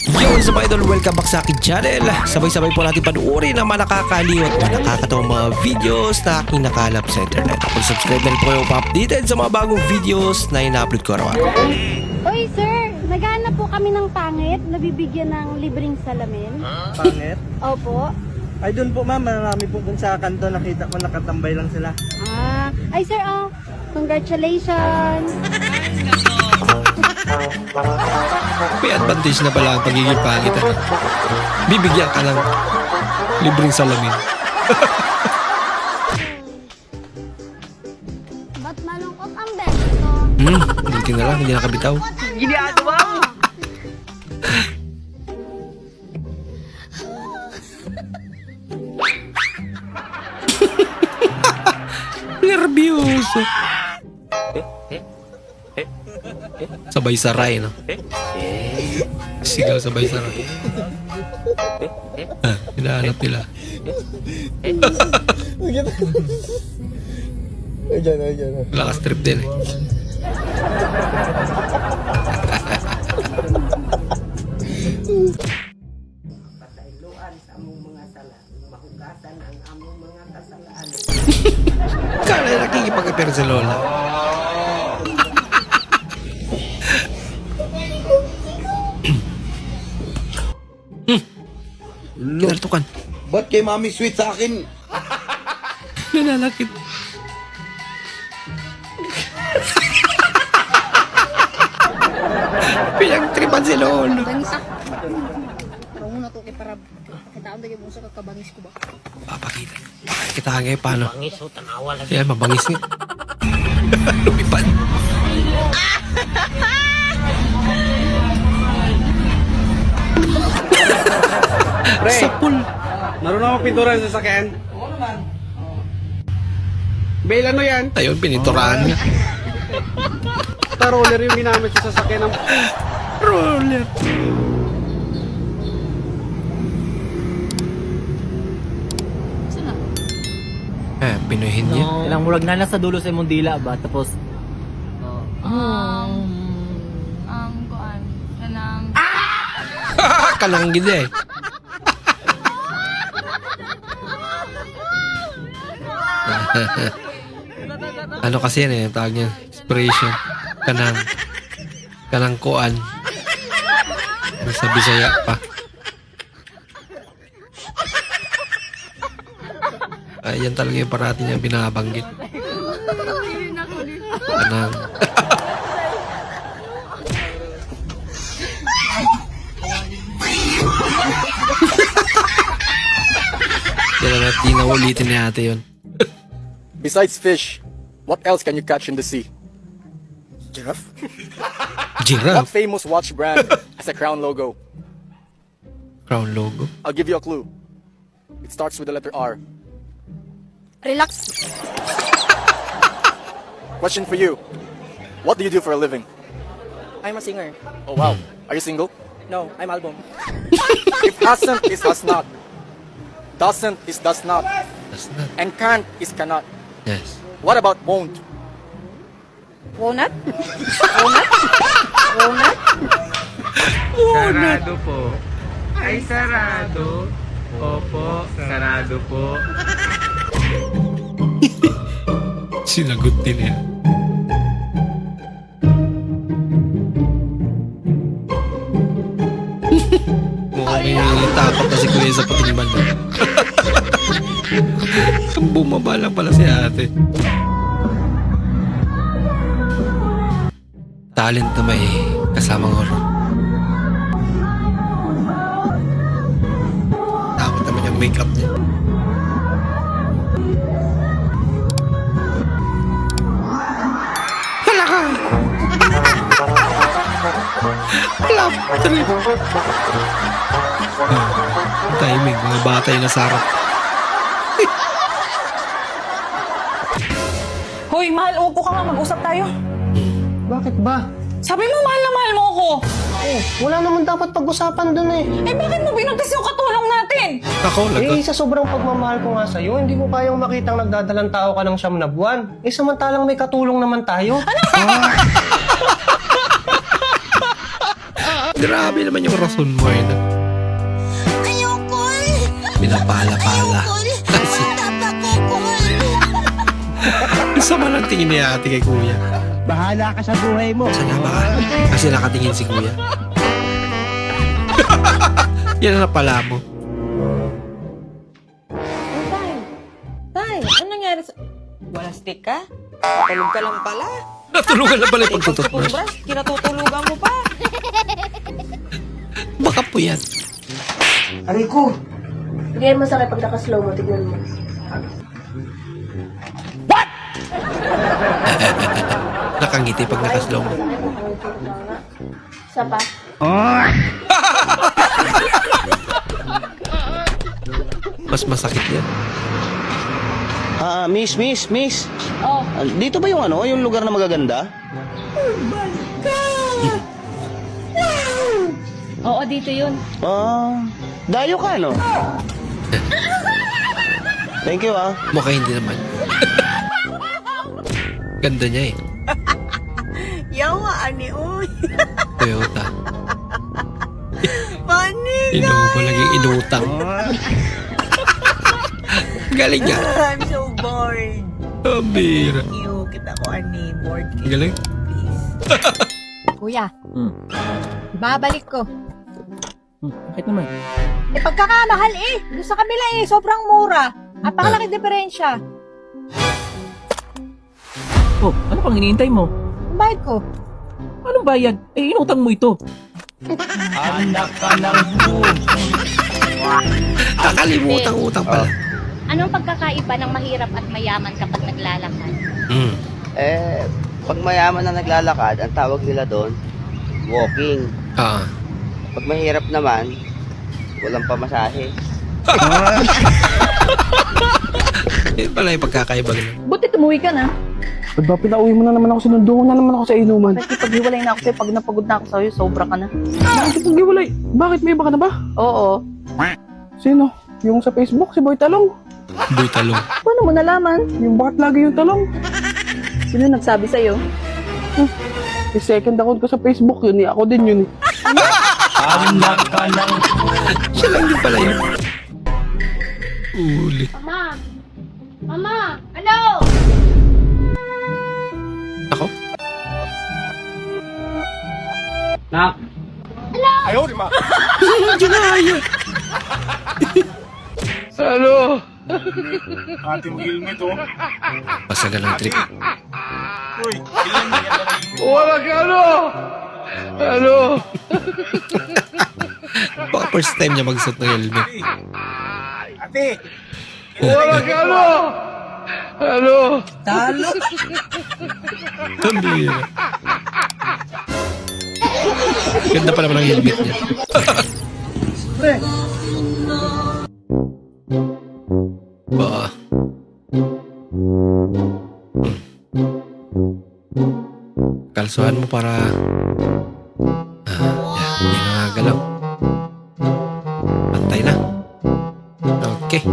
Yo, sa mga idol, welcome back sa akin channel. Sabay-sabay po natin panuorin ang mga nakakaliw at mga nakakatawang mga videos na aking nakalap sa internet. Kung subscribe na rin po kayo pa-updated sa mga bagong videos na ina-upload ko araw-araw. Oy sir, naghahanap po kami ng pangit na bibigyan ng libreng salamin. Pangit? Opo. Ay, doon po ma'am, marami po doon sa kanto. Nakita ko nakatambay lang sila. Ay sir, congratulations. May advantage na pala ang pagiging pangit. Bibigyan ka ng libreng salamin. Ba't malungkot ang besto? Buti na lang, hindi nakabitaw. Ginagawa mo! Nervyoso. Sabay saray, no? Sigaw sabay saray. Hinahanap nila. Ayan. Lakas trip din eh. Patayloan sa among mga sala, mahugasan ang among mga kasalaan. Kala nakikipag-apir si Lola. Kinartukan. Ba't kay mami sweet sa akin? Nananakit. Pinagtripan si Lolo. Bangis ah. Parang muna to kay para kitaan tayo mo sa kakabangis ko ba? Papakita. Kita nga paano. Bangis o tanawa lang. Yan, mabangis nga. Lumipad. Pre, Sa pool. marunong ako pintura sa sakyan? Oo naman. Bail ano yan? Ayun, piniturahan nga. Basta roller yung ginamit sa sasakyan ng... Roller. Pinuhin niya. Ilang murag na nasa dulo sa imong dila ba tapos Ang kuan kanang Kalang gida eh. Ano kasi yan eh, ang tawag niya, inspiration. Kanang kuan. Sa Bisaya pa. Ayan talaga yung parati niya binabanggit. Kanang. Kaya natin naulitin ni ate yun. Besides fish, what else can you catch in the sea? Giraffe? What Giraffe. famous watch brand has a crown logo? Crown logo. I'll give you a clue. It starts with the letter R. Relax. Question for you. What do you do for a living? I'm a singer. Oh wow. Are you single? No, I'm album. If hasn't is has not. Doesn't is does not. That's not. And can't is cannot. Yes. What about won't? Walnut? Walnut? Walnut? Sarado po. Ay, sarado. Opo, sarado po. Sinagot din yan. Mukhang may takot na si Kuya sa patingban. Bumaba lang pala si ate. Talent na may kasamang horror. Takot naman yung makeup niya. Hala ka! Love trip! Ang timing, mga batay na sarap. Hoy, mahal, upo ka nga, mag-usap tayo. Bakit ba? Sabi mo, mahal na mahal mo ako. Wala naman dapat pag-usapan dun eh. Eh, bakit mo binagkas yung katulong natin? Ako, lagot. Sa sobrang pagmamahal ko nga sa'yo, hindi mo kayang makitang nagdadalang tao ka ng 9 na buwan. Samantalang may katulong naman tayo. Grabe naman yung rason mo eh. No? Ayoko Pinapala-pala. Kasi, sama lang tingin ni ate kay kuya. Bahala ka sa buhay mo. Sana ba? Kasi nakatingin si kuya. Yan na pala mo. Tay, ano nangyari sa... Wala stick ka? Tulog ka lang pala. Natulungan na pala yung pagtututbrush. Toothbrush, kinatutulugan mo pa. Baka po yan. Aray ko! Hindi yan masakit pag nakaslow mo, tignan mo. Nakangiti pag nakaslow mo. Isa pa. Mas masakit yan. Miss. Oh. Dito ba yung yung lugar na magaganda? Oo, dito yun. Dayo ka, no? Thank you, Mukha hindi naman. Ganda niya eh. Yawa, ani, uy. Toyota. Pani, Inubo laging inutang. Galing nga. I'm so bored. Abira. You, kita ko, ani, bored ka. Galing. Please. Kuya, babalik ko. Bakit naman? Pagkakamahal Doon sa kabila sobrang mura. Napakalaki diferensya. Oh, ano pang hinihintay mo? Ang bayad ko. Anong bayad? Inutang mo ito. Nakalimutan utang pala. Anong pagkakaiba ng mahirap at mayaman kapag naglalakad? Pag mayaman na naglalakad, ang tawag nila doon, walking. Pag mahirap naman, walang pamasahe. Yun pala yung pagkakaiba nila. Buti tumuwi ka na. Ba't ba pinauwi mo na naman ako? Sinundukan na naman ako sa inuman. Kasi paghiwalay na ako sa'yo, pag napagod na ako sa'yo, sobra ka na. Bakit pag-iwalay? Bakit? May iba ka na ba? Oo. Sino? Yung sa Facebook? Si Boy Talong? Boy talong. Paano mo nalaman? Yung bakit lagi yung talong? Sino nagsabi sa'yo? Yung second account ko sa Facebook yun eh. Ako din yun eh. Siya lang din pala yun. Uli. Mama! Mama! Ano? Ako? Ayaw, di ma. Ginaya. Ano? Ate mo helmet, oh. Pasagal ang trip. Uy, ilan na yan na Wala ka ano? Baka first time niya magsuot ng helmet. Ate! Wala ka ano? Tambira. Ganda pa naman ang helmet niya. Ba. Kalsuhan mo para hindi na galaw. Pantay na. Okay.